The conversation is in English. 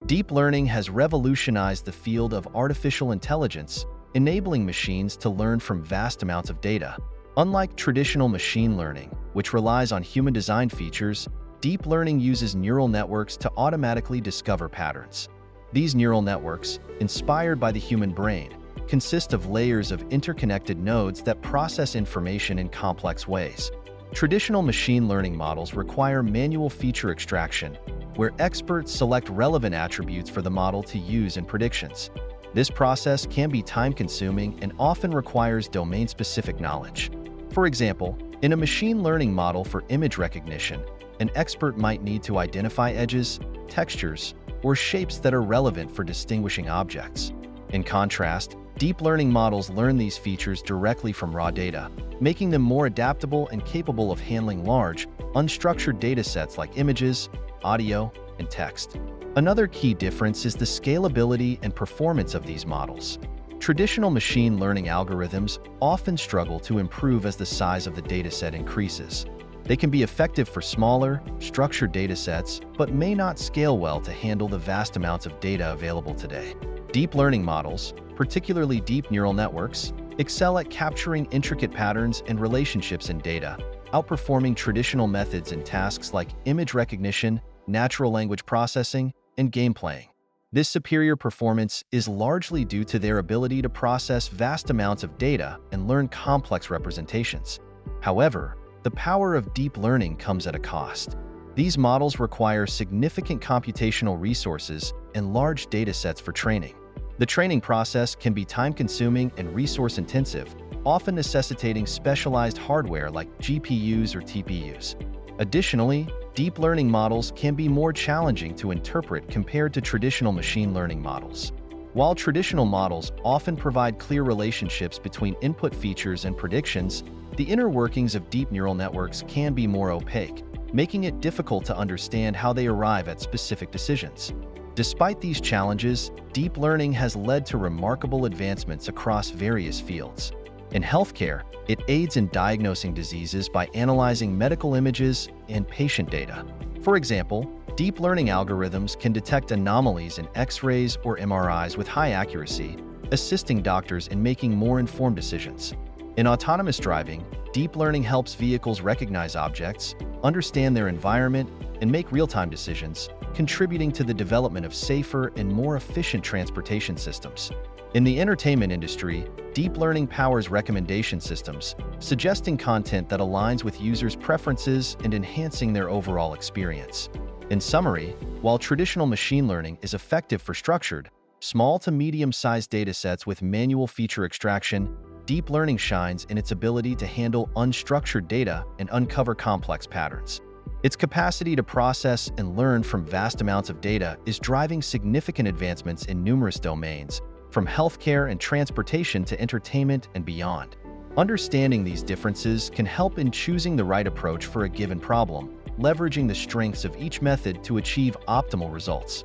Deep learning has revolutionized the field of artificial intelligence, enabling machines to learn from vast amounts of data. Unlike traditional machine learning, which relies on human design features, deep learning uses neural networks to automatically discover patterns. These neural networks, inspired by the human brain, consist of layers of interconnected nodes that process information in complex ways. Traditional machine learning models require manual feature extraction, where experts select relevant attributes for the model to use in predictions. This process can be time-consuming and often requires domain-specific knowledge. For example, in a machine learning model for image recognition, an expert might need to identify edges, textures, or shapes that are relevant for distinguishing objects. In contrast, deep learning models learn these features directly from raw data, making them more adaptable and capable of handling large, unstructured datasets like images, audio, and text. Another key difference is the scalability and performance of these models. Traditional machine learning algorithms often struggle to improve as the size of the dataset increases. They can be effective for smaller, structured datasets, but may not scale well to handle the vast amounts of data available today. Deep learning models, particularly deep neural networks, excel at capturing intricate patterns and relationships in data, outperforming traditional methods in tasks like image recognition, natural language processing, and game playing. This superior performance is largely due to their ability to process vast amounts of data and learn complex representations. However, the power of deep learning comes at a cost. These models require significant computational resources and large datasets for training. The training process can be time-consuming and resource-intensive, often necessitating specialized hardware like GPUs or TPUs. Additionally, deep learning models can be more challenging to interpret compared to traditional machine learning models. While traditional models often provide clear relationships between input features and predictions, the inner workings of deep neural networks can be more opaque, making it difficult to understand how they arrive at specific decisions. Despite these challenges, deep learning has led to remarkable advancements across various fields. In healthcare, it aids in diagnosing diseases by analyzing medical images and patient data. For example, deep learning algorithms can detect anomalies in X-rays or MRIs with high accuracy, assisting doctors in making more informed decisions. In autonomous driving, deep learning helps vehicles recognize objects, understand their environment, and make real-time decisions, contributing to the development of safer and more efficient transportation systems. In the entertainment industry, deep learning powers recommendation systems, suggesting content that aligns with users' preferences and enhancing their overall experience. In summary, while traditional machine learning is effective for structured, small to medium-sized datasets with manual feature extraction, deep learning shines in its ability to handle unstructured data and uncover complex patterns. Its capacity to process and learn from vast amounts of data is driving significant advancements in numerous domains, from healthcare and transportation to entertainment and beyond. Understanding these differences can help in choosing the right approach for a given problem, leveraging the strengths of each method to achieve optimal results.